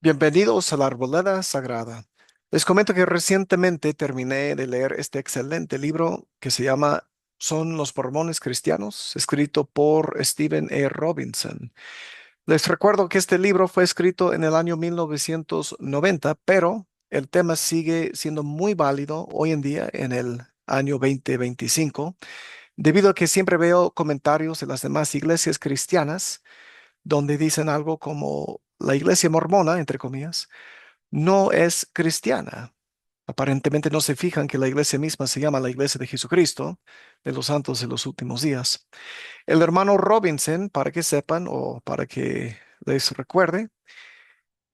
Bienvenidos a la Arboleda Sagrada. Les comento que recientemente terminé de leer este excelente libro que se llama ¿Son los mormones cristianos?, escrito por Stephen E. Robinson. Les recuerdo que este libro fue escrito en el año 1990, pero el tema sigue siendo muy válido hoy en día en el año 2025, debido a que siempre veo comentarios de las demás iglesias cristianas donde dicen algo como la iglesia mormona, entre comillas, no es cristiana. Aparentemente no se fijan que la iglesia misma se llama la Iglesia de Jesucristo, de los santos de los últimos días. El hermano Robinson, para que sepan o para que les recuerde,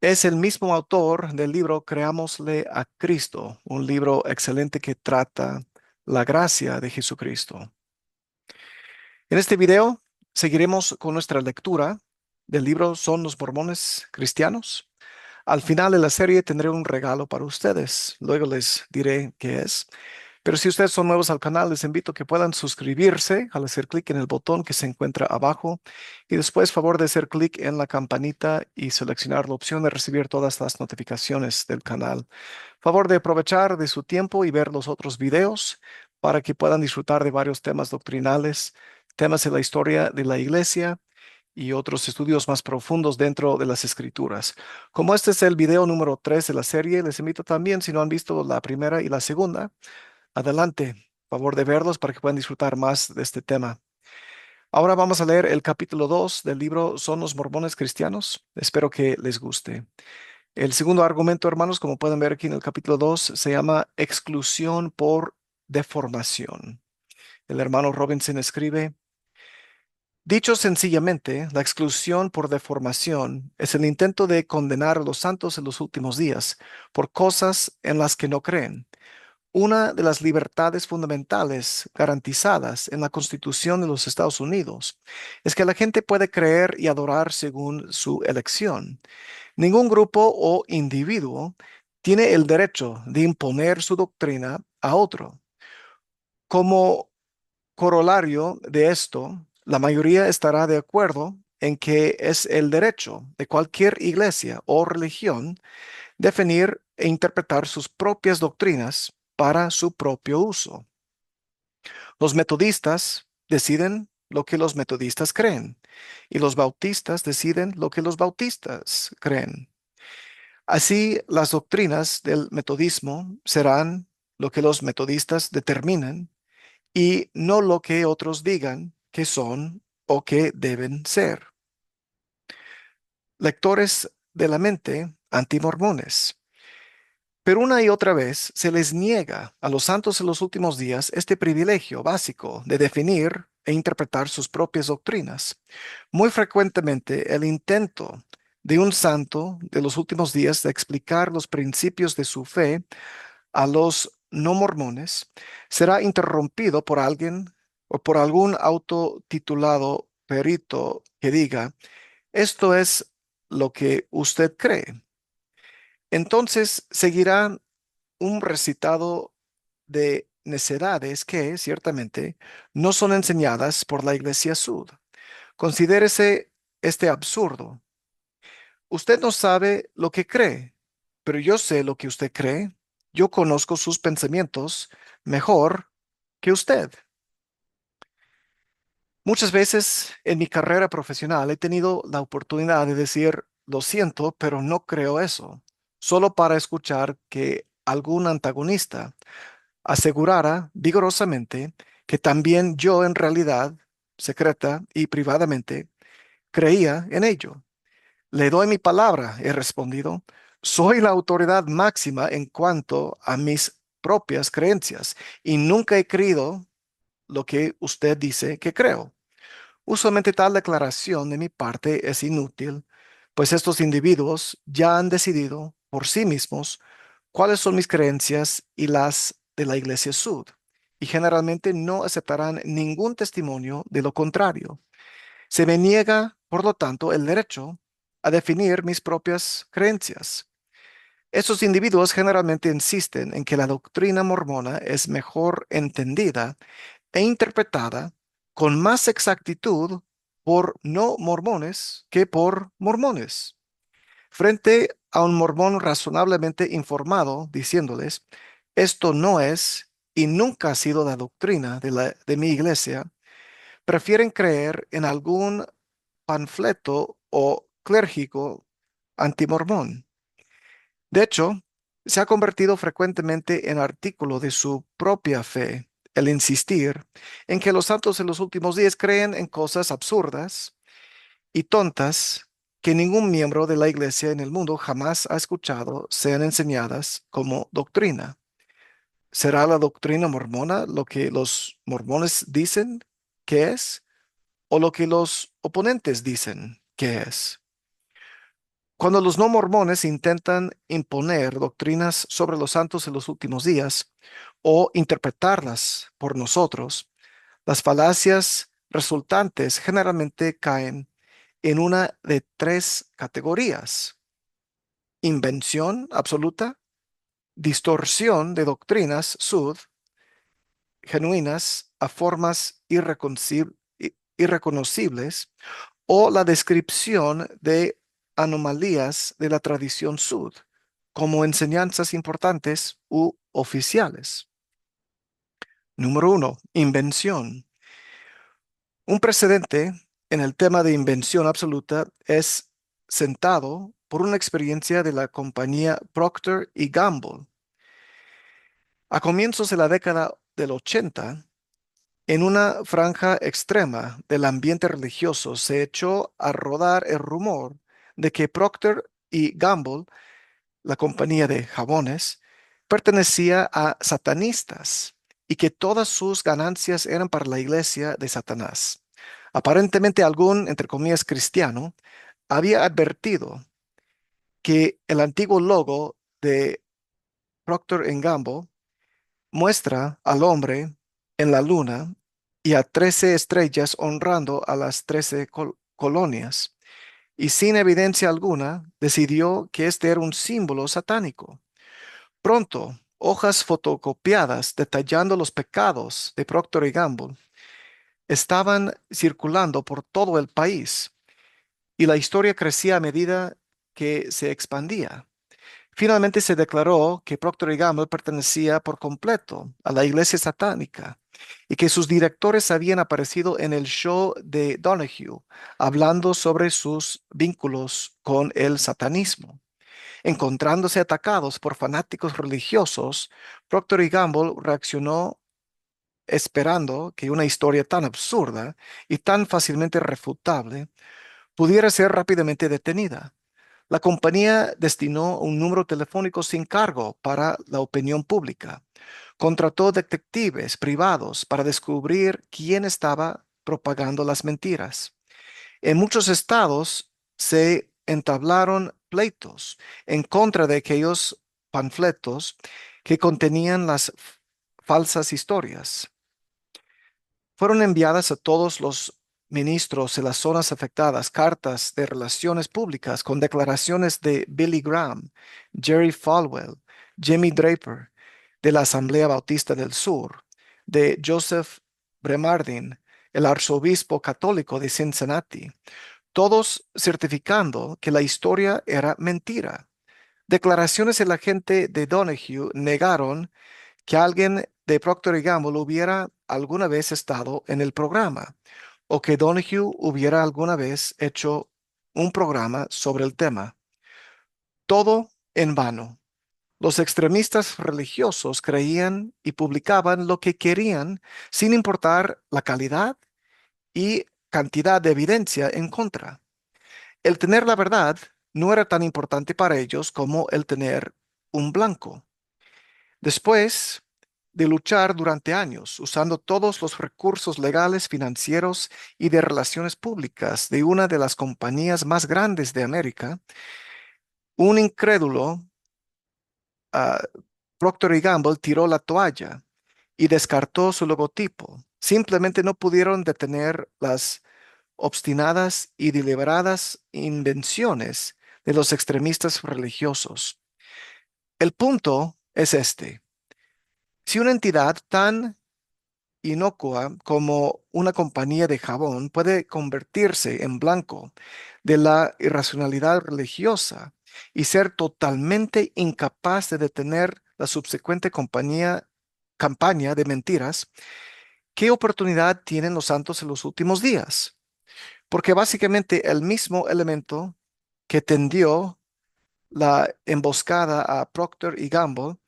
es el mismo autor del libro Creámosle a Cristo, un libro excelente que trata la gracia de Jesucristo. En este video seguiremos con nuestra lectura del libro ¿Son los mormones cristianos? Al final de la serie tendré un regalo para ustedes. Luego les diré qué es. Pero si ustedes son nuevos al canal, les invito a que puedan suscribirse al hacer clic en el botón que se encuentra abajo y después favor de hacer clic en la campanita y seleccionar la opción de recibir todas las notificaciones del canal. Favor de aprovechar de su tiempo y ver los otros videos para que puedan disfrutar de varios temas doctrinales, temas de la historia de la iglesia y otros estudios más profundos dentro de las escrituras. Como este es el video número 3 de la serie, les invito también, si no han visto la primera y la segunda, adelante, favor de verlos para que puedan disfrutar más de este tema. Ahora vamos a leer el capítulo 2 del libro ¿Son los mormones cristianos? Espero que les guste. El segundo argumento, hermanos, como pueden ver aquí en el capítulo 2, se llama exclusión por deformación. El hermano Robinson escribe: dicho sencillamente, la exclusión por deformación es el intento de condenar a los santos en los últimos días por cosas en las que no creen. Una de las libertades fundamentales garantizadas en la Constitución de los Estados Unidos es que la gente puede creer y adorar según su elección. Ningún grupo o individuo tiene el derecho de imponer su doctrina a otro. Como corolario de esto, la mayoría estará de acuerdo en que es el derecho de cualquier iglesia o religión definir e interpretar sus propias doctrinas para su propio uso. Los metodistas deciden lo que los metodistas creen y los bautistas deciden lo que los bautistas creen. Así, las doctrinas del metodismo serán lo que los metodistas determinen y no lo que otros digan que son o que deben ser. Lectores de la mente antimormones. Pero una y otra vez se les niega a los santos en los últimos días este privilegio básico de definir e interpretar sus propias doctrinas. Muy frecuentemente el intento de un santo de los últimos días de explicar los principios de su fe a los no mormones será interrumpido por alguien o por algún autotitulado perito que diga: esto es lo que usted cree. Entonces seguirá un recitado de necedades que, ciertamente, no son enseñadas por la Iglesia Sud. Considérese este absurdo. Usted no sabe lo que cree, pero yo sé lo que usted cree. Yo conozco sus pensamientos mejor que usted. Muchas veces en mi carrera profesional he tenido la oportunidad de decir: lo siento, pero no creo eso, solo para escuchar que algún antagonista asegurara vigorosamente que también yo en realidad, secreta y privadamente, creía en ello. Le doy mi palabra, he respondido. Soy la autoridad máxima en cuanto a mis propias creencias y nunca he creído lo que usted dice que creo. Usualmente tal declaración de mi parte es inútil, pues estos individuos ya han decidido por sí mismos cuáles son mis creencias y las de la Iglesia Sud, y generalmente no aceptarán ningún testimonio de lo contrario. Se me niega, por lo tanto, el derecho a definir mis propias creencias. Estos individuos generalmente insisten en que la doctrina mormona es mejor entendida e interpretada con más exactitud por no mormones que por mormones. Frente a un mormón razonablemente informado diciéndoles, esto no es y nunca ha sido la doctrina de mi iglesia, prefieren creer en algún panfleto o clérgico antimormón. De hecho, se ha convertido frecuentemente en artículo de su propia fe el insistir en que los santos en los últimos días creen en cosas absurdas y tontas que ningún miembro de la iglesia en el mundo jamás ha escuchado sean enseñadas como doctrina. ¿Será la doctrina mormona lo que los mormones dicen que es o lo que los oponentes dicen que es? Cuando los no mormones intentan imponer doctrinas sobre los santos en los últimos días o interpretarlas por nosotros, las falacias resultantes generalmente caen en una de tres categorías: invención absoluta, distorsión de doctrinas sud, genuinas a formas irreconocibles, o la descripción de anomalías de la tradición sud como enseñanzas importantes u oficiales. Número uno, invención. Un precedente en el tema de invención absoluta es sentado por una experiencia de la compañía Procter y Gamble. A comienzos de la década del 80, en una franja extrema del ambiente religioso se echó a rodar el rumor de que Procter y Gamble, la compañía de jabones, pertenecía a satanistas y que todas sus ganancias eran para la iglesia de Satanás. Aparentemente algún, entre comillas, cristiano había advertido que el antiguo logo de Procter Gamble muestra al hombre en la luna y a 13 estrellas honrando a las 13 colonias, y sin evidencia alguna decidió que este era un símbolo satánico. Pronto, hojas fotocopiadas detallando los pecados de Procter y Gamble estaban circulando por todo el país y la historia crecía a medida que se expandía. Finalmente se declaró que Procter y Gamble pertenecía por completo a la iglesia satánica y que sus directores habían aparecido en el show de Donahue hablando sobre sus vínculos con el satanismo. Encontrándose atacados por fanáticos religiosos, Procter y Gamble reaccionó esperando que una historia tan absurda y tan fácilmente refutable pudiera ser rápidamente detenida. La compañía destinó un número telefónico sin cargo para la opinión pública. Contrató detectives privados para descubrir quién estaba propagando las mentiras. En muchos estados se entablaron pleitos en contra de aquellos panfletos que contenían las falsas historias. Fueron enviadas a todos los ministros de las zonas afectadas cartas de relaciones públicas con declaraciones de Billy Graham, Jerry Falwell, Jimmy Draper, de la Asamblea Bautista del Sur, de Joseph Bremardin, el arzobispo católico de Cincinnati, todos certificando que la historia era mentira. Declaraciones de la gente de Donahue negaron que alguien de Procter y Gamble hubiera alguna vez estado en el programa o que Donahue hubiera alguna vez hecho un programa sobre el tema. Todo en vano. Los extremistas religiosos creían y publicaban lo que querían sin importar la calidad y cantidad de evidencia en contra. El tener la verdad no era tan importante para ellos como el tener un blanco. Después de luchar durante años usando todos los recursos legales, financieros y de relaciones públicas de una de las compañías más grandes de América, un incrédulo, ah, Procter y Gamble, tiró la toalla y descartó su logotipo. Simplemente no pudieron detener las obstinadas y deliberadas invenciones de los extremistas religiosos. El punto es este. Si una entidad tan inocua como una compañía de jabón puede convertirse en blanco de la irracionalidad religiosa y ser totalmente incapaz de detener la subsecuente campaña de mentiras, ¿qué oportunidad tienen los santos en los últimos días? Porque básicamente el mismo elemento que tendió la emboscada a Procter y Gamble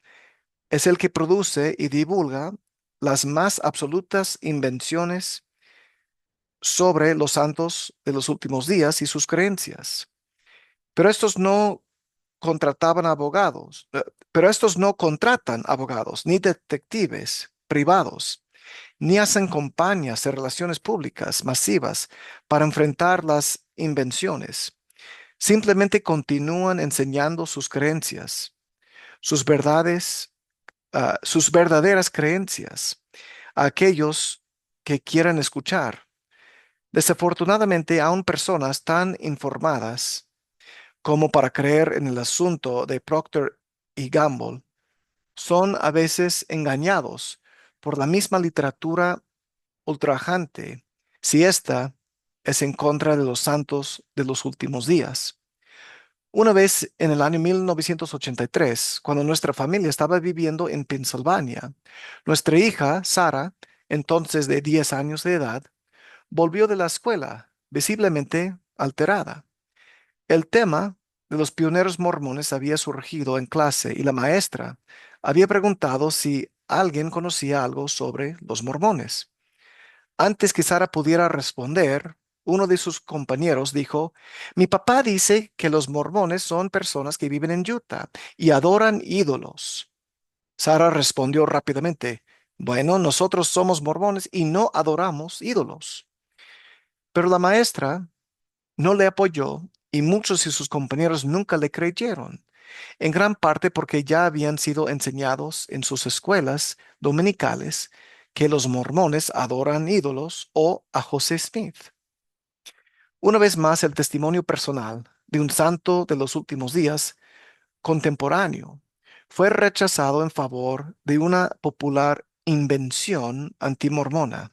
es el que produce y divulga las más absolutas invenciones sobre los santos de los últimos días y sus creencias. Pero estos no contrataban abogados, pero estos no contratan abogados ni detectives privados, ni hacen campañas de relaciones públicas masivas para enfrentar las invenciones. Simplemente continúan enseñando sus creencias, sus verdades, sus verdaderas creencias a aquellos que quieran escuchar. Desafortunadamente, aún personas tan informadas como para creer en el asunto de Procter y Gamble son a veces engañados por la misma literatura ultrajante, si ésta es en contra de los santos de los últimos días. Una vez en el año 1983, cuando nuestra familia estaba viviendo en Pensilvania, nuestra hija, Sara, entonces de 10 años de edad, volvió de la escuela, visiblemente alterada. El tema de los pioneros mormones había surgido en clase y la maestra había preguntado si alguien conocía algo sobre los mormones. Antes que Sara pudiera responder, uno de sus compañeros dijo, mi papá dice que los mormones son personas que viven en Utah y adoran ídolos. Sara respondió rápidamente, bueno, nosotros somos mormones y no adoramos ídolos. Pero la maestra no le apoyó y muchos de sus compañeros nunca le creyeron, en gran parte porque ya habían sido enseñados en sus escuelas dominicales que los mormones adoran ídolos o a José Smith. Una vez más, el testimonio personal de un santo de los últimos días contemporáneo fue rechazado en favor de una popular invención antimormona.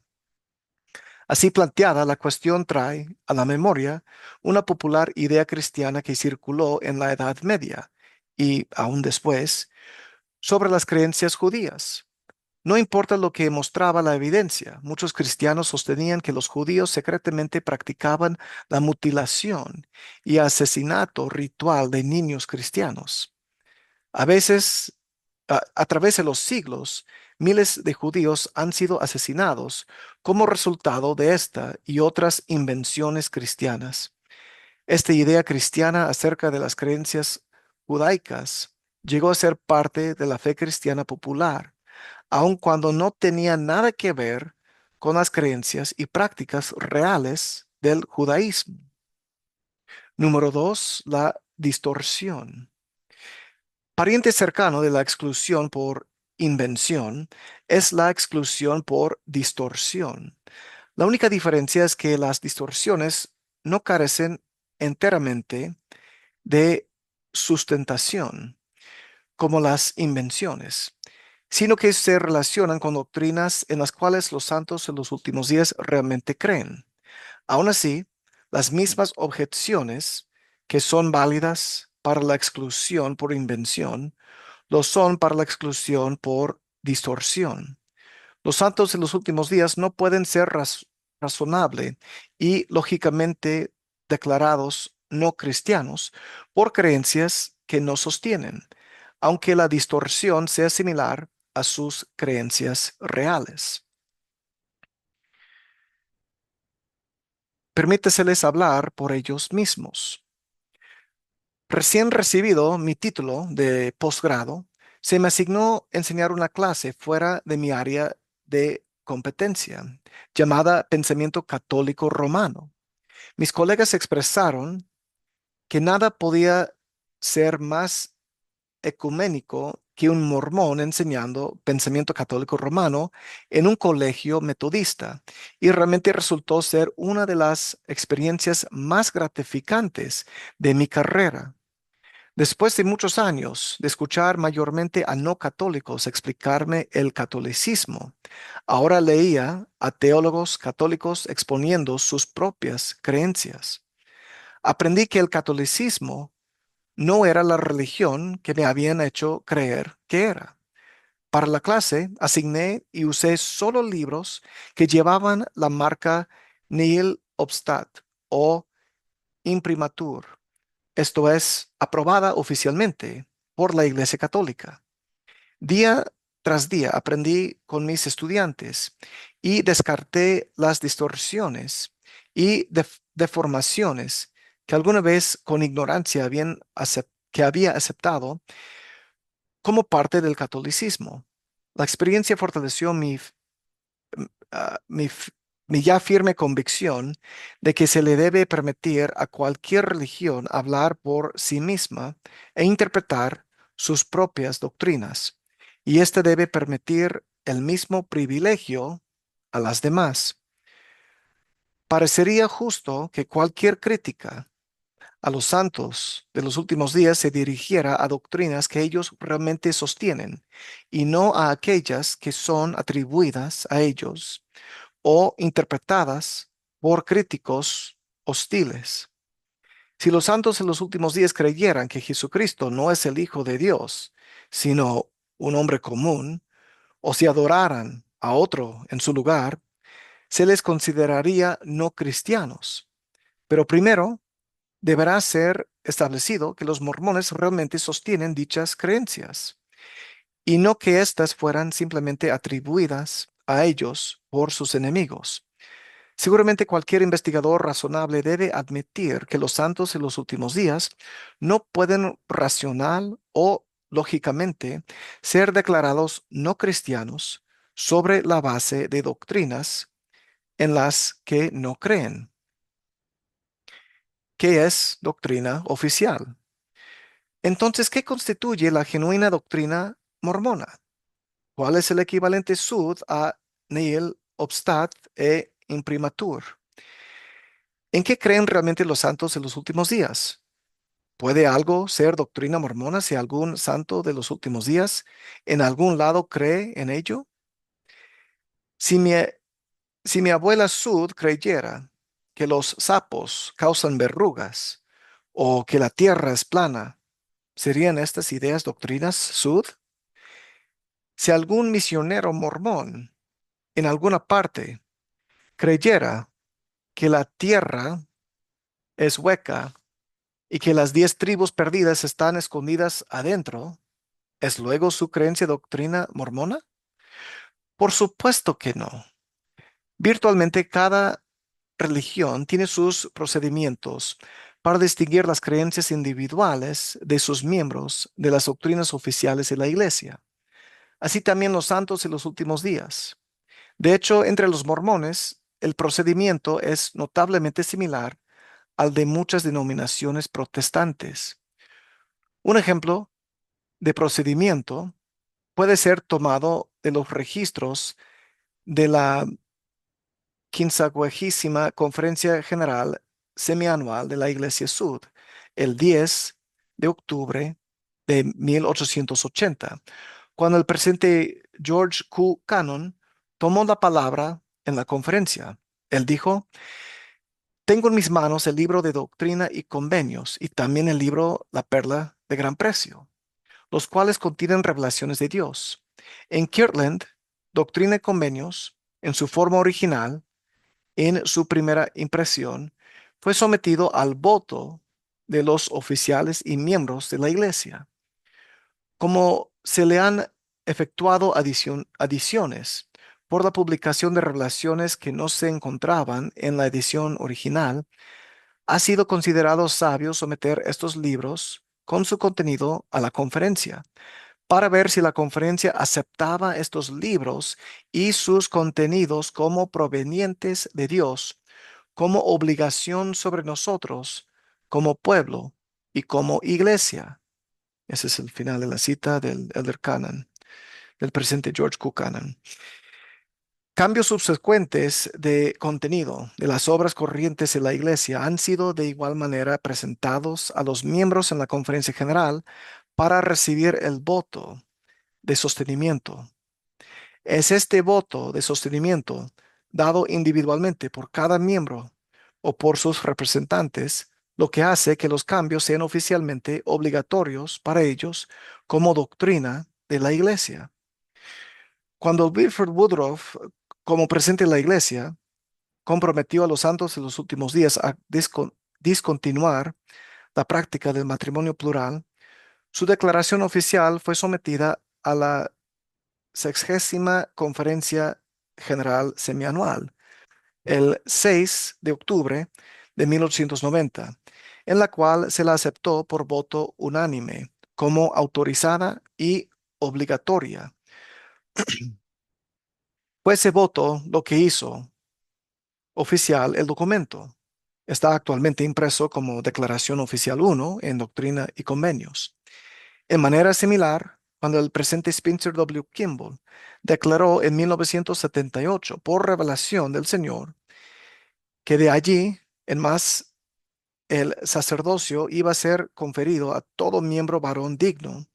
Así planteada, la cuestión trae a la memoria una popular idea cristiana que circuló en la Edad Media y aún después sobre las creencias judías. No importa lo que mostraba la evidencia, muchos cristianos sostenían que los judíos secretamente practicaban la mutilación y asesinato ritual de niños cristianos. A veces, a través de los siglos, miles de judíos han sido asesinados como resultado de esta y otras invenciones cristianas. Esta idea cristiana acerca de las creencias judaicas llegó a ser parte de la fe cristiana popular, aun cuando no tenía nada que ver con las creencias y prácticas reales del judaísmo. Número dos, la distorsión. Pariente cercano de la exclusión por invención es la exclusión por distorsión. La única diferencia es que las distorsiones no carecen enteramente de sustentación, como las invenciones, sino que se relacionan con doctrinas en las cuales los santos en los últimos días realmente creen. Aún así, las mismas objeciones que son válidas para la exclusión por invención, lo son para la exclusión por distorsión. Los santos en los últimos días no pueden ser razonable y lógicamente declarados no cristianos por creencias que no sostienen, aunque la distorsión sea similar a sus creencias reales. Permíteseles hablar por ellos mismos. Recién recibido mi título de posgrado, se me asignó enseñar una clase fuera de mi área de competencia, llamada Pensamiento Católico Romano. Mis colegas expresaron que nada podía ser más ecuménico que un mormón enseñando pensamiento católico romano en un colegio metodista, y realmente resultó ser una de las experiencias más gratificantes de mi carrera. Después de muchos años de escuchar mayormente a no católicos explicarme el catolicismo, ahora leía a teólogos católicos exponiendo sus propias creencias. Aprendí que el catolicismo no era la religión que me habían hecho creer que era. Para la clase, asigné y usé solo libros que llevaban la marca Nihil Obstat o Imprimatur, esto es, aprobada oficialmente por la Iglesia Católica. Día tras día aprendí con mis estudiantes y descarté las distorsiones y deformaciones que alguna vez con ignorancia que había aceptado como parte del catolicismo. La experiencia fortaleció mi ya firme convicción de que se le debe permitir a cualquier religión hablar por sí misma e interpretar sus propias doctrinas, y éste debe permitir el mismo privilegio a las demás. Parecería justo que cualquier crítica a los santos de los últimos días se dirigiera a doctrinas que ellos realmente sostienen y no a aquellas que son atribuidas a ellos o interpretadas por críticos hostiles. Si los santos en los últimos días creyeran que Jesucristo no es el Hijo de Dios, sino un hombre común, o si adoraran a otro en su lugar, se les consideraría no cristianos. Pero primero, deberá ser establecido que los mormones realmente sostienen dichas creencias y no que éstas fueran simplemente atribuidas a ellos por sus enemigos. Seguramente cualquier investigador razonable debe admitir que los santos en los últimos días no pueden racional o lógicamente ser declarados no cristianos sobre la base de doctrinas en las que no creen. ¿Qué es doctrina oficial? Entonces, ¿qué constituye la genuina doctrina mormona? ¿Cuál es el equivalente sud a nihil obstat e imprimatur? ¿En qué creen realmente los santos de los últimos días? ¿Puede algo ser doctrina mormona si algún santo de los últimos días en algún lado cree en ello? Si mi, si mi abuela Sud creyera que los sapos causan verrugas o que la tierra es plana, ¿serían estas ideas doctrinas Sud? Si algún misionero mormón en alguna parte creyera que la tierra es hueca y que las 10 tribus perdidas están escondidas adentro, ¿es luego su creencia doctrina mormona? Por supuesto que no. Virtualmente cada religión tiene sus procedimientos para distinguir las creencias individuales de sus miembros de las doctrinas oficiales de la Iglesia. Así también los santos en los últimos días. De hecho, entre los mormones, el procedimiento es notablemente similar al de muchas denominaciones protestantes. Un ejemplo de procedimiento puede ser tomado de los registros de la 15ª Conferencia General Semianual de la Iglesia Sud, el 10 de octubre de 1880, cuando el presidente George Q. Cannon tomó la palabra en la conferencia. Él dijo: tengo en mis manos el libro de Doctrina y Convenios y también el libro La Perla de Gran Precio, los cuales contienen revelaciones de Dios. En Kirtland, Doctrina y Convenios, en su forma original, en su primera impresión, fue sometido al voto de los oficiales y miembros de la Iglesia. Como se le han efectuado adiciones por la publicación de revelaciones que no se encontraban en la edición original, ha sido considerado sabio someter estos libros con su contenido a la conferencia, para ver si la conferencia aceptaba estos libros y sus contenidos como provenientes de Dios, como obligación sobre nosotros, como pueblo y como iglesia. Ese es el final de la cita del Elder Cannon, del presidente George Q. Cannon. Cambios subsecuentes de contenido de las obras corrientes de la Iglesia han sido de igual manera presentados a los miembros en la conferencia general para recibir el voto de sostenimiento. Es este voto de sostenimiento dado individualmente por cada miembro o por sus representantes lo que hace que los cambios sean oficialmente obligatorios para ellos como doctrina de la Iglesia. Cuando Wilford Woodruff, como presidente de la Iglesia, comprometió a los santos en los últimos días a discontinuar la práctica del matrimonio plural, su declaración oficial fue sometida a la 60ª Conferencia General Semianual, el 6 de octubre de 1890, en la cual se la aceptó por voto unánime como autorizada y obligatoria. Fue ese voto lo que hizo oficial el documento. Está actualmente impreso como Declaración Oficial 1 en Doctrina y Convenios. En manera similar, cuando el presidente Spencer W. Kimball declaró en 1978 por revelación del Señor que de allí en más el sacerdocio iba a ser conferido a todo miembro varón digno.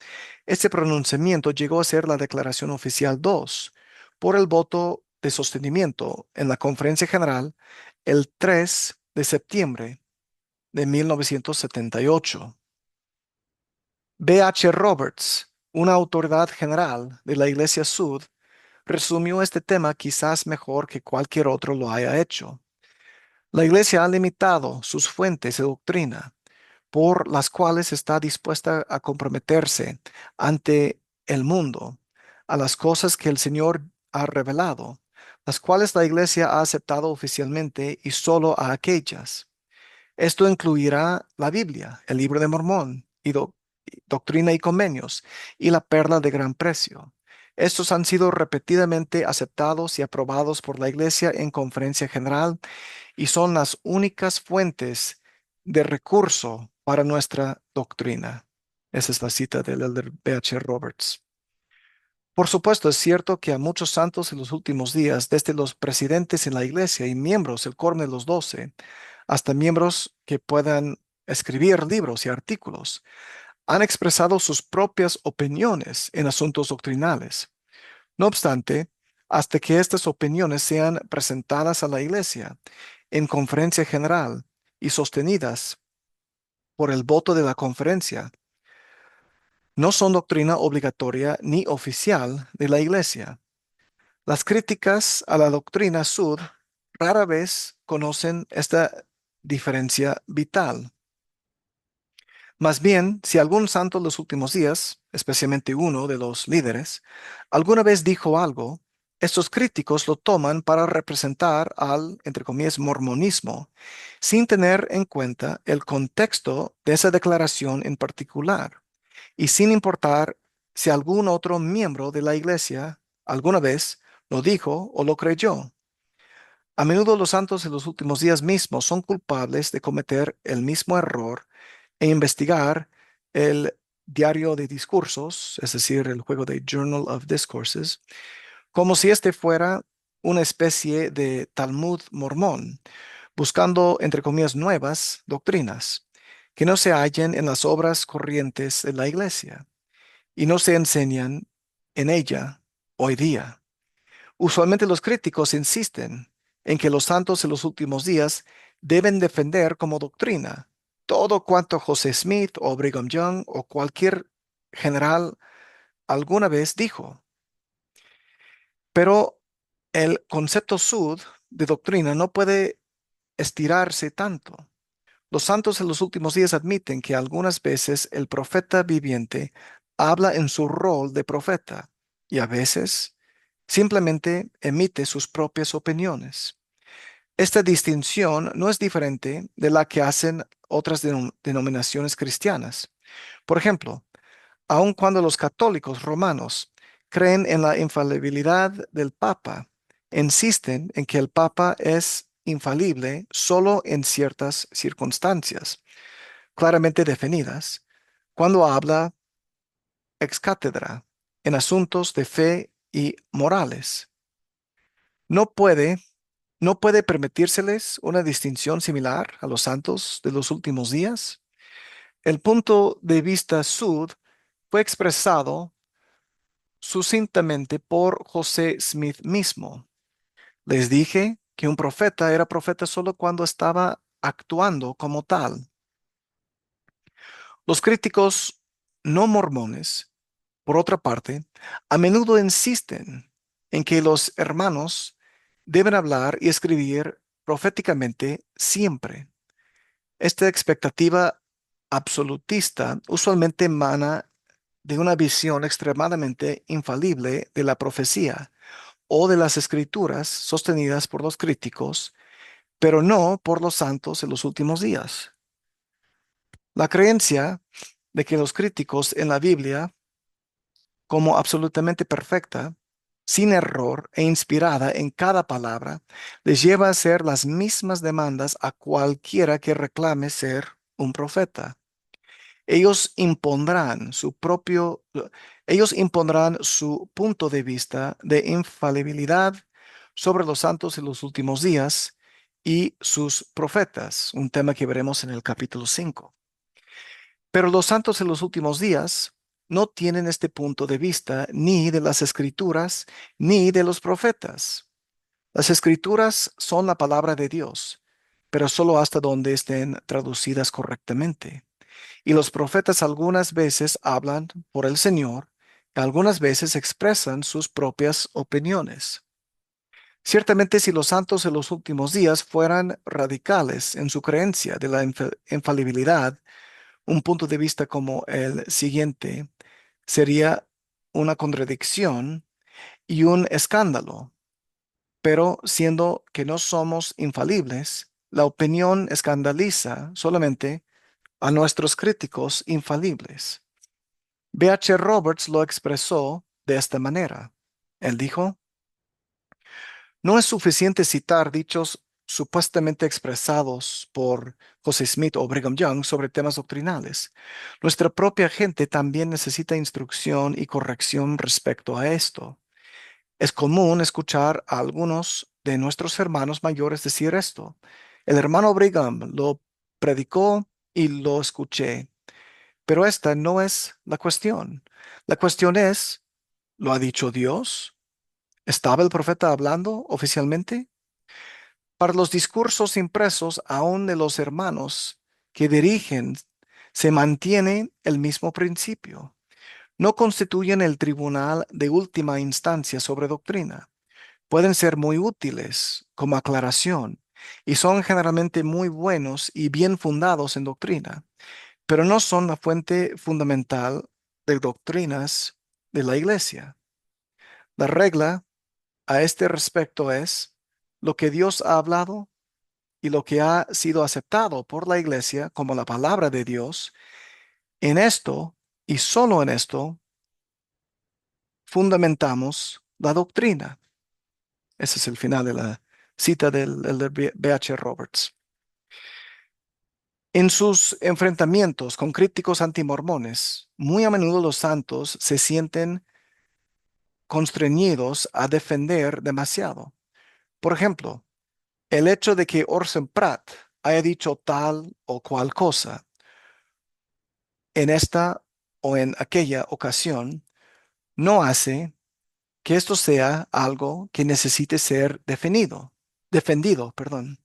Este pronunciamiento llegó a ser la Declaración Oficial 2 por el voto de sostenimiento en la Conferencia General el 3 de septiembre de 1978. B. H. Roberts, una autoridad general de la Iglesia Sud, resumió este tema quizás mejor que cualquier otro lo haya hecho. La Iglesia ha limitado sus fuentes de doctrina por las cuales está dispuesta a comprometerse ante el mundo a las cosas que el Señor ha revelado, las cuales la Iglesia ha aceptado oficialmente y solo a aquellas. Esto incluirá la Biblia, el Libro de Mormón, y Doctrina y Convenios, y la Perla de Gran Precio. Estos han sido repetidamente aceptados y aprobados por la Iglesia en conferencia general y son las únicas fuentes de recurso para nuestra doctrina. Esa es la cita del elder B. H. Roberts. Por supuesto, es cierto que a muchos santos en los últimos días, desde los presidentes en la iglesia y miembros del Quórum de los 12, hasta miembros que puedan escribir libros y artículos, han expresado sus propias opiniones en asuntos doctrinales. No obstante, hasta que estas opiniones sean presentadas a la iglesia en conferencia general y sostenidas por el voto de la conferencia, no son doctrina obligatoria ni oficial de la iglesia. Las críticas a la doctrina sud rara vez conocen esta diferencia vital. Más bien, si algún santo en los últimos días, especialmente uno de los líderes, alguna vez dijo algo, estos críticos lo toman para representar al, entre comillas, mormonismo, sin tener en cuenta el contexto de esa declaración en particular, y sin importar si algún otro miembro de la iglesia alguna vez lo dijo o lo creyó. A menudo los santos en los últimos días mismos son culpables de cometer el mismo error e investigar el diario de discursos, es decir, el juego de Journal of Discourses, como si este fuera una especie de Talmud mormón, buscando, entre comillas, nuevas doctrinas que no se hallen en las obras corrientes de la iglesia y no se enseñan en ella hoy día. Usualmente los críticos insisten en que los santos en los últimos días deben defender como doctrina todo cuanto José Smith o Brigham Young o cualquier general alguna vez dijo. Pero el concepto sud de doctrina no puede estirarse tanto. Los santos en los últimos días admiten que algunas veces el profeta viviente habla en su rol de profeta y a veces simplemente emite sus propias opiniones. Esta distinción no es diferente de la que hacen otras denominaciones cristianas. Por ejemplo, aun cuando los católicos romanos creen en la infalibilidad del Papa, insisten en que el Papa es infalible solo en ciertas circunstancias, claramente definidas, cuando habla ex cátedra en asuntos de fe y morales. No puede, no puede permitírseles una distinción similar a los santos de los últimos días. El punto de vista sud fue expresado sucintamente por José Smith mismo. Les dije que un profeta era profeta solo cuando estaba actuando como tal. Los críticos no mormones, por otra parte, a menudo insisten en que los hermanos deben hablar y escribir proféticamente siempre. Esta expectativa absolutista usualmente emana de una visión extremadamente infalible de la profecía o de las escrituras sostenidas por los críticos, pero no por los santos en los últimos días. La creencia de que los críticos en la Biblia, como absolutamente perfecta, sin error e inspirada en cada palabra, les lleva a hacer las mismas demandas a cualquiera que reclame ser un profeta. Ellos impondrán su propio, ellos impondrán su punto de vista de infalibilidad sobre los santos en los últimos días y sus profetas, un tema que veremos en el capítulo 5. Pero los santos en los últimos días no tienen este punto de vista ni de las escrituras ni de los profetas. Las escrituras son la palabra de Dios, pero solo hasta donde estén traducidas correctamente. Y los profetas algunas veces hablan por el Señor, y algunas veces expresan sus propias opiniones. Ciertamente, si los santos en los últimos días fueran radicales en su creencia de la infalibilidad, un punto de vista como el siguiente sería una contradicción y un escándalo. Pero siendo que no somos infalibles, la opinión escandaliza solamente a nuestros críticos infalibles. B. H. Roberts lo expresó de esta manera. Él dijo, no es suficiente citar dichos supuestamente expresados por José Smith o Brigham Young sobre temas doctrinales. Nuestra propia gente también necesita instrucción y corrección respecto a esto. Es común escuchar a algunos de nuestros hermanos mayores decir esto. El hermano Brigham lo predicó y lo escuché, pero esta no es la cuestión. La cuestión es, ¿lo ha dicho Dios? ¿Estaba el profeta hablando oficialmente? Para los discursos impresos aún de los hermanos que dirigen, se mantiene el mismo principio. No constituyen el tribunal de última instancia sobre doctrina. Pueden ser muy útiles como aclaración y son generalmente muy buenos y bien fundados en doctrina, pero no son la fuente fundamental de doctrinas de la Iglesia. La regla a este respecto es lo que Dios ha hablado y lo que ha sido aceptado por la Iglesia como la palabra de Dios. En esto y solo en esto fundamentamos la doctrina. Ese es el final de la cita del elder B. H. Roberts. En sus enfrentamientos con críticos antimormones, muy a menudo los santos se sienten constreñidos a defender demasiado. Por ejemplo, el hecho de que Orson Pratt haya dicho tal o cual cosa en esta o en aquella ocasión no hace que esto sea algo que necesite ser defendido, perdón.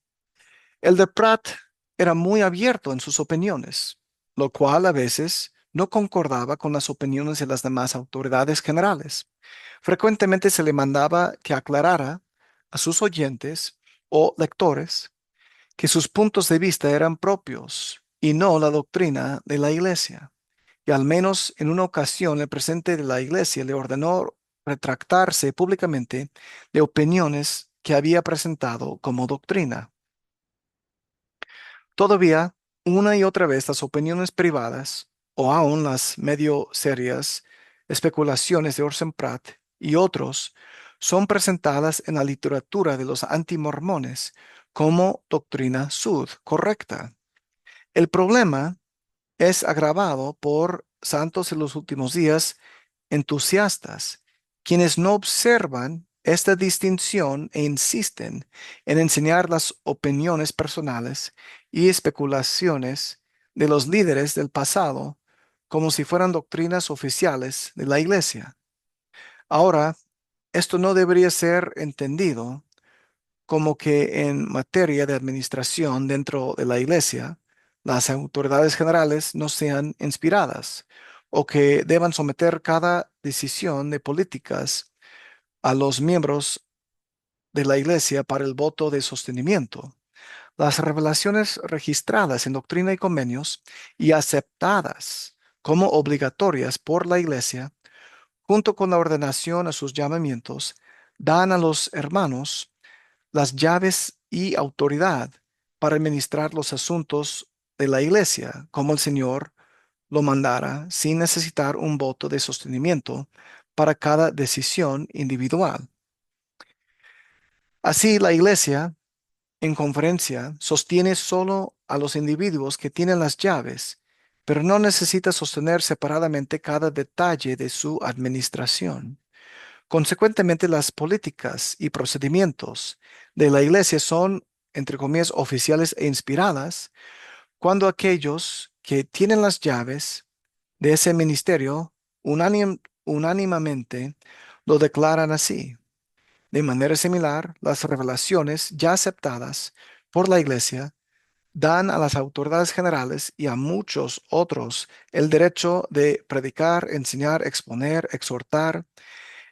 El de Pratt era muy abierto en sus opiniones, lo cual a veces no concordaba con las opiniones de las demás autoridades generales. Frecuentemente se le mandaba que aclarara a sus oyentes o lectores que sus puntos de vista eran propios y no la doctrina de la Iglesia. Y al menos en una ocasión el presidente de la Iglesia le ordenó retractarse públicamente de opiniones que había presentado como doctrina. Todavía, una y otra vez las opiniones privadas, o aún las medio serias especulaciones de Orson Pratt y otros, son presentadas en la literatura de los antimormones como doctrina sud, correcta. El problema es agravado por santos en los últimos días entusiastas, quienes no observan esta distinción e insisten en enseñar las opiniones personales y especulaciones de los líderes del pasado como si fueran doctrinas oficiales de la Iglesia. Ahora, esto no debería ser entendido como que en materia de administración dentro de la Iglesia, las autoridades generales no sean inspiradas o que deban someter cada decisión de políticas a los miembros de la Iglesia para el voto de sostenimiento. Las revelaciones registradas en Doctrina y Convenios y aceptadas como obligatorias por la Iglesia, junto con la ordenación a sus llamamientos, dan a los hermanos las llaves y autoridad para administrar los asuntos de la Iglesia, como el Señor lo mandara, sin necesitar un voto de sostenimiento para cada decisión individual. Así, la Iglesia en conferencia sostiene solo a los individuos que tienen las llaves, pero no necesita sostener separadamente cada detalle de su administración. Consecuentemente, las políticas y procedimientos de la Iglesia son, entre comillas, oficiales e inspiradas cuando aquellos que tienen las llaves de ese ministerio unánimemente lo declaran así. De manera similar, las revelaciones ya aceptadas por la Iglesia dan a las autoridades generales y a muchos otros el derecho de predicar, enseñar, exponer, exhortar,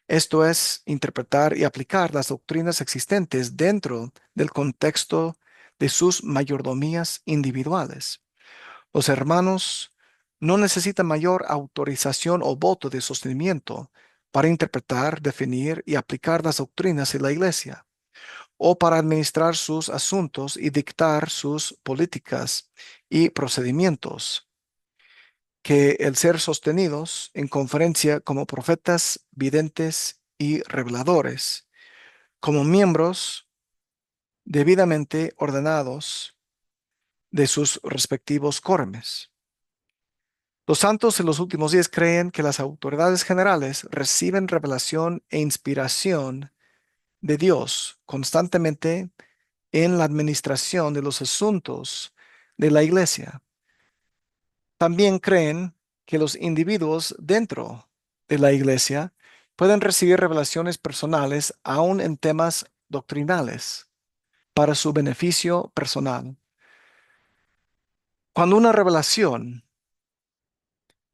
esto es, interpretar y aplicar las doctrinas existentes dentro del contexto de sus mayordomías individuales. Los hermanos no necesitan mayor autorización o voto de sostenimiento para interpretar, definir y aplicar las doctrinas de la Iglesia, o para administrar sus asuntos y dictar sus políticas y procedimientos, que el ser sostenidos en conferencia como profetas, videntes y reveladores, como miembros debidamente ordenados de sus respectivos quórums. Los santos en los últimos días creen que las autoridades generales reciben revelación e inspiración de Dios constantemente en la administración de los asuntos de la iglesia. También creen que los individuos dentro de la iglesia pueden recibir revelaciones personales aún en temas doctrinales para su beneficio personal. Cuando una revelación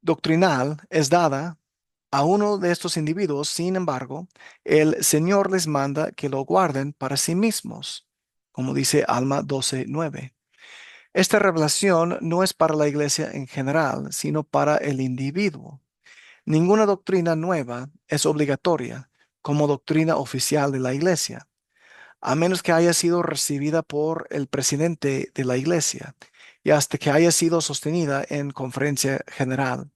doctrinal es dada a uno de estos individuos, sin embargo, el Señor les manda que lo guarden para sí mismos, como dice Alma 12:9. Esta revelación no es para la iglesia en general, sino para el individuo. Ninguna doctrina nueva es obligatoria como doctrina oficial de la iglesia, a menos que haya sido recibida por el presidente de la iglesia y hasta que haya sido sostenida en conferencia general.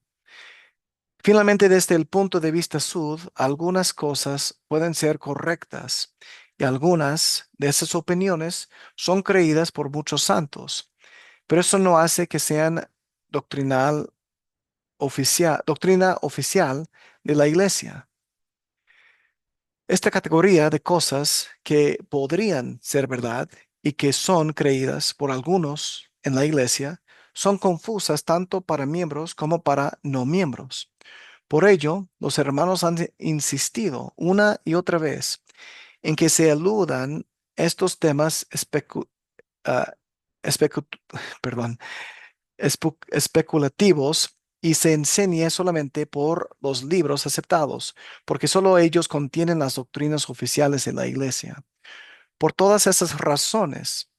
Finalmente, desde el punto de vista sud, algunas cosas pueden ser correctas y algunas de esas opiniones son creídas por muchos santos, pero eso no hace que sean doctrina oficial de la iglesia. Esta categoría de cosas que podrían ser verdad y que son creídas por algunos en la iglesia son confusas tanto para miembros como para no miembros. Por ello, los hermanos han insistido una y otra vez en que se eludan estos temas ah, especu- perdón, especulativos y se enseñe solamente por los libros aceptados, porque solo ellos contienen las doctrinas oficiales de la Iglesia. Por todas esas razones,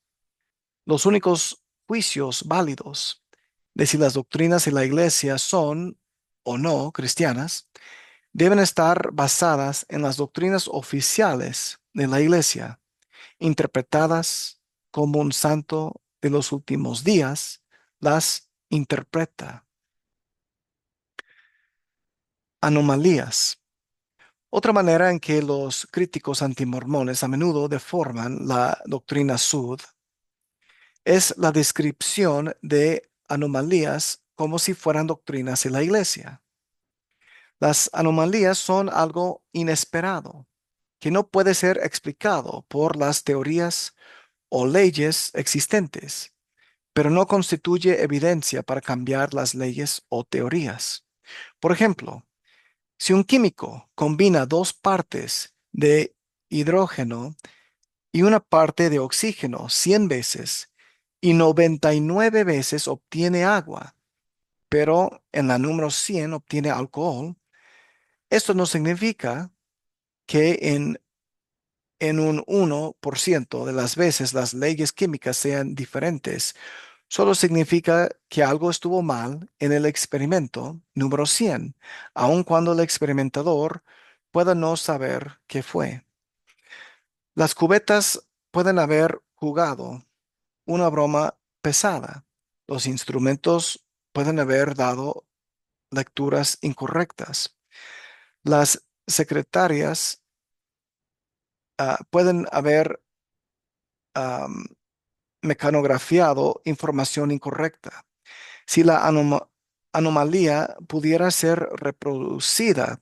los únicos juicios válidos de si las doctrinas de la Iglesia son o no cristianas deben estar basadas en las doctrinas oficiales de la Iglesia, interpretadas como un santo de los últimos días las interpreta. Anomalías. Otra manera en que los críticos antimormones a menudo deforman la doctrina sud es la descripción de anomalías como si fueran doctrinas de la iglesia. Las anomalías son algo inesperado que no puede ser explicado por las teorías o leyes existentes, pero no constituye evidencia para cambiar las leyes o teorías. Por ejemplo, si un químico combina dos partes de hidrógeno y una parte de oxígeno 100 veces y 99 veces obtiene agua, pero en la número 100 obtiene alcohol, esto no significa que en un 1% de las veces las leyes químicas sean diferentes. Solo significa que algo estuvo mal en el experimento número 100, aun cuando el experimentador pueda no saber qué fue. Las cubetas pueden haber jugado una broma pesada. Los instrumentos pueden haber dado lecturas incorrectas. Las secretarias pueden haber am, mecanografiado información incorrecta. Si la anomalía pudiera ser reproducida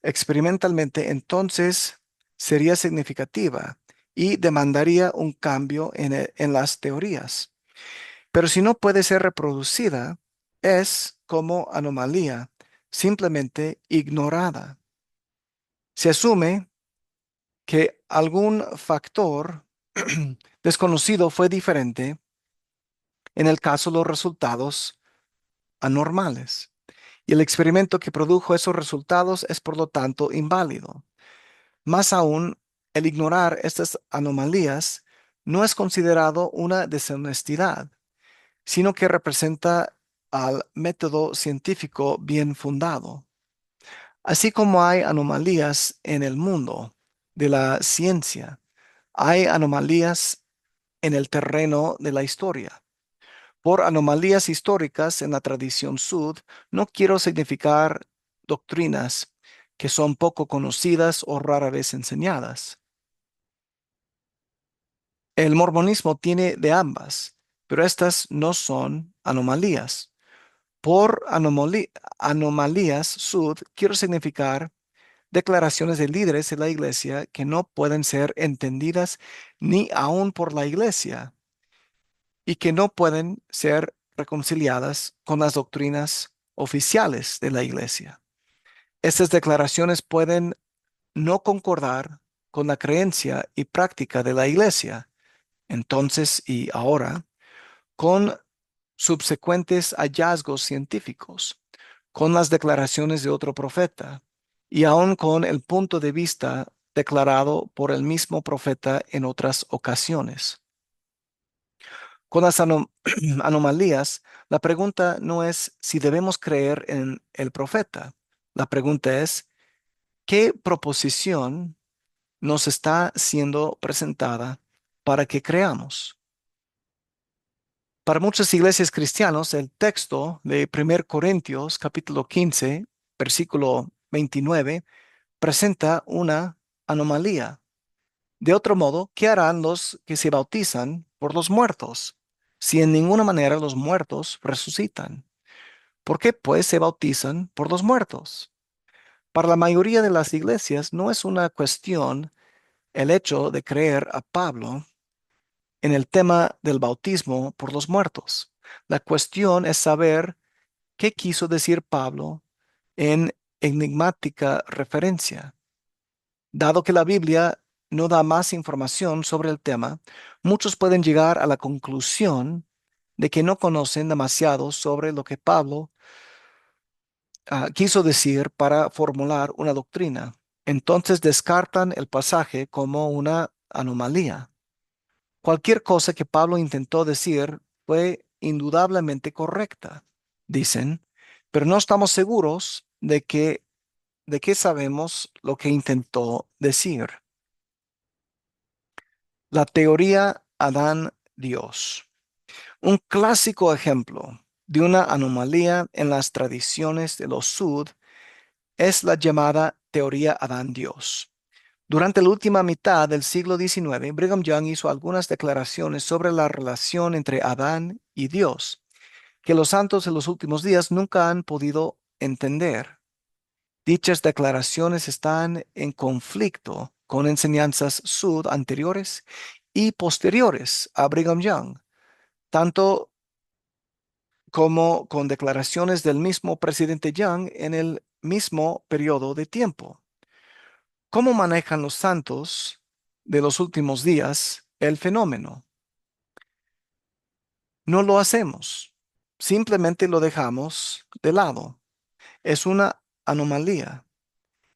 experimentalmente, entonces sería significativa y demandaría un cambio en las teorías. Pero si no puede ser reproducida, es como anomalía, simplemente ignorada. Se asume que algún factor desconocido fue diferente en el caso de los resultados anormales. Y el experimento que produjo esos resultados es por lo tanto inválido. Más aún, el ignorar estas anomalías no es considerado una deshonestidad, sino que representa al método científico bien fundado. Así como hay anomalías en el mundo de la ciencia, hay anomalías en el terreno de la historia. Por anomalías históricas en la tradición sud, no quiero significar doctrinas que son poco conocidas o rara vez enseñadas. El mormonismo tiene de ambas, pero estas no son anomalías. Por anomalías sud, quiero significar declaraciones de líderes de la iglesia que no pueden ser entendidas ni aún por la iglesia y que no pueden ser reconciliadas con las doctrinas oficiales de la iglesia. Estas declaraciones pueden no concordar con la creencia y práctica de la iglesia, entonces y ahora, con subsecuentes hallazgos científicos, con las declaraciones de otro profeta y aún con el punto de vista declarado por el mismo profeta en otras ocasiones. Con las anomalías, la pregunta no es si debemos creer en el profeta. La pregunta es, ¿qué proposición nos está siendo presentada para que creamos? Para muchas iglesias cristianas, el texto de 1 Corintios capítulo 15, versículo 29, presenta una anomalía. De otro modo, ¿qué harán los que se bautizan por los muertos, si en ninguna manera los muertos resucitan? ¿Por qué pues se bautizan por los muertos? Para la mayoría de las iglesias no es una cuestión el hecho de creer a Pablo en el tema del bautismo por los muertos. La cuestión es saber qué quiso decir Pablo en enigmática referencia. Dado que la Biblia no da más información sobre el tema, muchos pueden llegar a la conclusión de que no conocen demasiado sobre lo que Pablo quiso decir para formular una doctrina. Entonces descartan el pasaje como una anomalía. Cualquier cosa que Pablo intentó decir fue indudablemente correcta, dicen, pero no estamos seguros de que sabemos lo que intentó decir. La teoría Adán-Dios. Un clásico ejemplo de una anomalía en las tradiciones de los Sud es la llamada teoría Adán-Dios. Durante la última mitad del siglo XIX, Brigham Young hizo algunas declaraciones sobre la relación entre Adán y Dios, que los santos de los últimos días nunca han podido entender. Dichas declaraciones están en conflicto con enseñanzas Sud anteriores y posteriores a Brigham Young, tanto como con declaraciones del mismo presidente Young en el mismo periodo de tiempo. ¿Cómo manejan los santos de los últimos días el fenómeno? No lo hacemos. Simplemente lo dejamos de lado. Es una anomalía.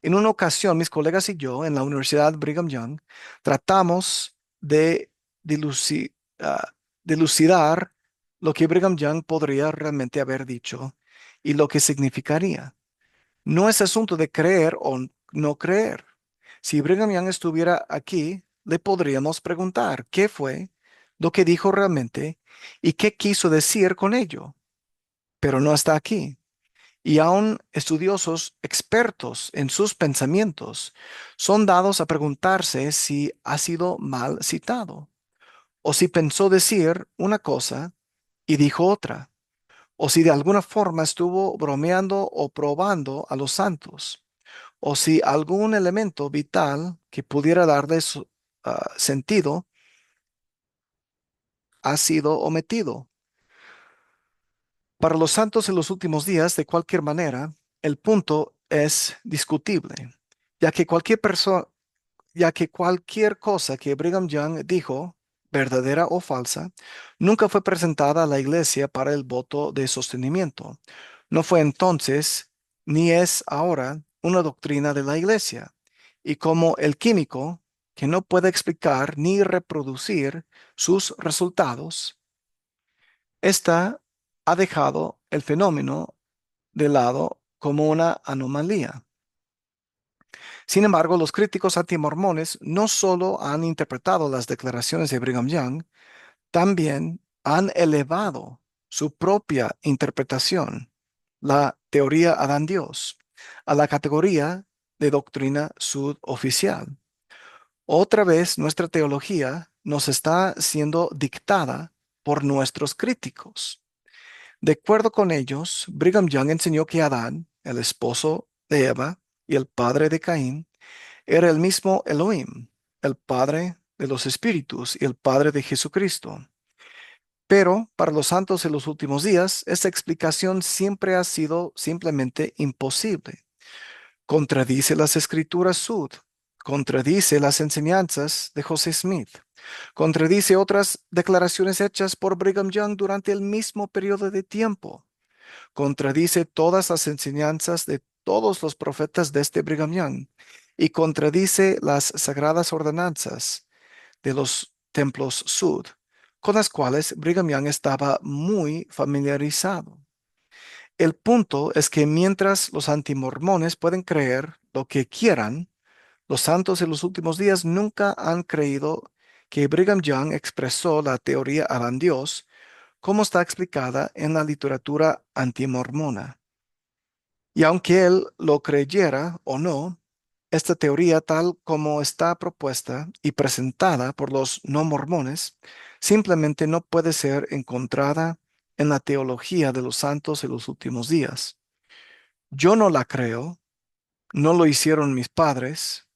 En una ocasión, mis colegas y yo en la Universidad Brigham Young tratamos de diluci- ah, dilucidar lo que Brigham Young podría realmente haber dicho y lo que significaría. No es asunto de creer o no creer. Si Brigham Young estuviera aquí, le podríamos preguntar qué fue lo que dijo realmente y qué quiso decir con ello, pero no está aquí. Y aún estudiosos expertos en sus pensamientos son dados a preguntarse si ha sido mal citado, o si pensó decir una cosa y dijo otra, o si de alguna forma estuvo bromeando o probando a los santos, o si algún elemento vital que pudiera darle sentido ha sido omitido. Para los santos en los últimos días, de cualquier manera, el punto es discutible, ya que cualquier persona, ya que cualquier cosa que Brigham Young dijo, verdadera o falsa, nunca fue presentada a la iglesia para el voto de sostenimiento. No fue entonces, ni es ahora, una doctrina de la iglesia. Y como el químico, que no puede explicar ni reproducir sus resultados, ésta ha dejado el fenómeno de lado como una anomalía. Sin embargo, los críticos antimormones no solo han interpretado las declaraciones de Brigham Young, también han elevado su propia interpretación, la teoría Adán-Dios, a la categoría de doctrina suboficial. Otra vez, nuestra teología nos está siendo dictada por nuestros críticos. De acuerdo con ellos, Brigham Young enseñó que Adán, el esposo de Eva y el padre de Caín, era el mismo Elohim, el Padre de los Espíritus y el Padre de Jesucristo. Pero para los santos en los últimos días, esta explicación siempre ha sido simplemente imposible. Contradice las escrituras Sud, contradice las enseñanzas de José Smith, contradice otras declaraciones hechas por Brigham Young durante el mismo periodo de tiempo, contradice todas las enseñanzas de todos los profetas de este Brigham Young y contradice las sagradas ordenanzas de los templos Sud, con las cuales Brigham Young estaba muy familiarizado. El punto es que mientras los antimormones pueden creer lo que quieran, los santos en los últimos días nunca han creído que Brigham Young expresó la teoría Adán Dios como está explicada en la literatura antimormona. Y aunque él lo creyera o no, esta teoría tal como está propuesta y presentada por los no mormones simplemente no puede ser encontrada en la teología de los santos en los últimos días. Yo no la creo, no lo hicieron mis padres,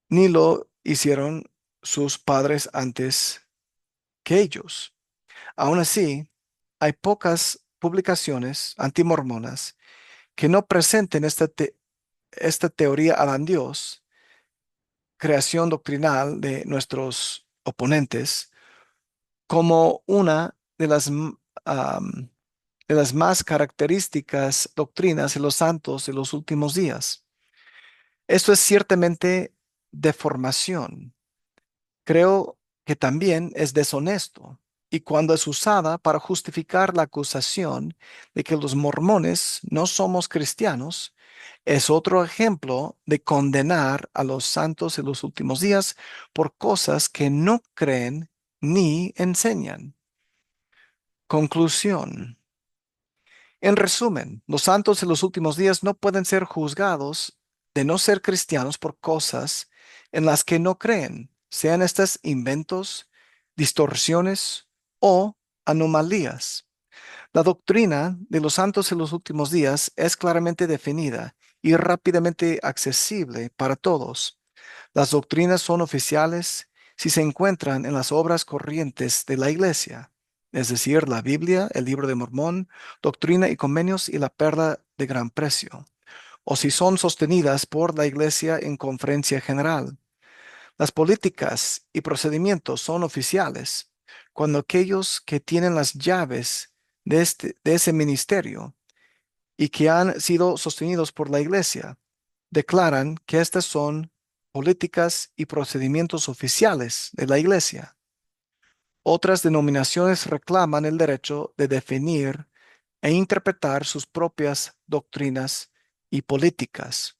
ni lo hicieron sus padres antes que ellos. Aún así, hay pocas publicaciones antimormonas que no presenten esta teoría Adán Dios, creación doctrinal de nuestros oponentes, como una am, de las más características doctrinas de los santos de los últimos días. Esto es ciertamente deformación. Creo que también es deshonesto. Y cuando es usada para justificar la acusación de que los mormones no somos cristianos, es otro ejemplo de condenar a los santos en los últimos días por cosas que no creen ni enseñan. Conclusión. En resumen, los santos en los últimos días no pueden ser juzgados de no ser cristianos por cosas en las que no creen, sean estas inventos, distorsiones o anomalías. La doctrina de los santos en los últimos días es claramente definida y rápidamente accesible para todos. Las doctrinas son oficiales si se encuentran en las obras corrientes de la Iglesia, es decir, la Biblia, el Libro de Mormón, Doctrina y Convenios y la Perla de Gran Precio, o si son sostenidas por la Iglesia en conferencia general. Las políticas y procedimientos son oficiales cuando aquellos que tienen las llaves de ese ministerio y que han sido sostenidos por la iglesia declaran que estas son políticas y procedimientos oficiales de la iglesia. Otras denominaciones reclaman el derecho de definir e interpretar sus propias doctrinas y políticas.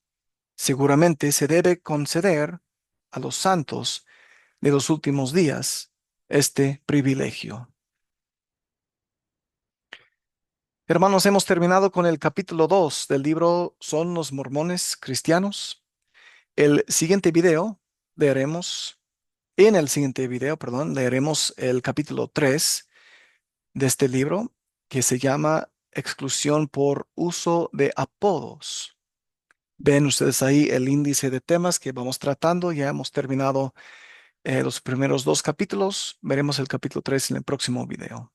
Seguramente se debe conceder a los santos de los últimos días este privilegio. Hermanos, hemos terminado con el capítulo 2 del libro ¿Son los mormones cristianos? El siguiente video leeremos, en el siguiente video, perdón, leeremos el capítulo 3 de este libro que se llama Exclusión por uso de apodos. Ven ustedes ahí el índice de temas que vamos tratando. Ya hemos terminado los primeros dos capítulos. Veremos el capítulo 3 en el próximo video.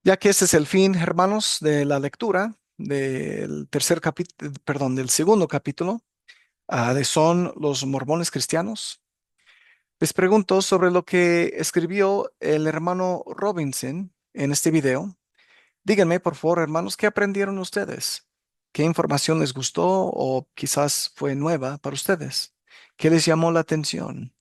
Ya que este es el fin, hermanos, de la lectura del tercer capítulo, perdón, del segundo capítulo, de Son los mormones cristianos. Les pregunto sobre lo que escribió el hermano Robinson en este video. Díganme, por favor, hermanos, ¿qué aprendieron ustedes? ¿Qué información les gustó o quizás fue nueva para ustedes? ¿Qué les llamó la atención?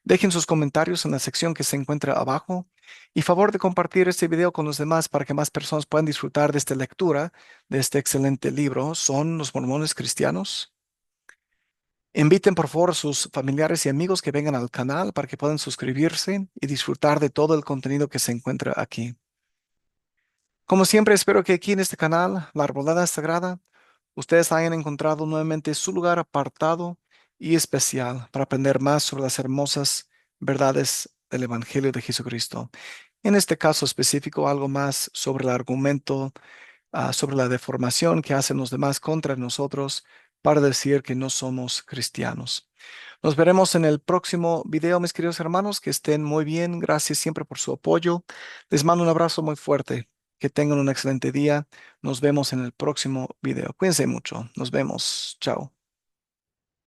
Dejen sus comentarios en la sección que se encuentra abajo y favor de compartir este video con los demás para que más personas puedan disfrutar de esta lectura de este excelente libro. ¿Son los mormones cristianos? Inviten por favor a sus familiares y amigos que vengan al canal para que puedan suscribirse y disfrutar de todo el contenido que se encuentra aquí. Como siempre, espero que aquí en este canal, La Arbolada Sagrada, ustedes hayan encontrado nuevamente su lugar apartado y especial para aprender más sobre las hermosas verdades del Evangelio de Jesucristo. En este caso específico, algo más sobre el argumento, sobre la deformación que hacen los demás contra nosotros para decir que no somos cristianos. Nos veremos en el próximo video, mis queridos hermanos. Que estén muy bien. Gracias siempre por su apoyo. Les mando un abrazo muy fuerte. Que tengan un excelente día. Nos vemos en el próximo video. Cuídense mucho. Nos vemos. Chao.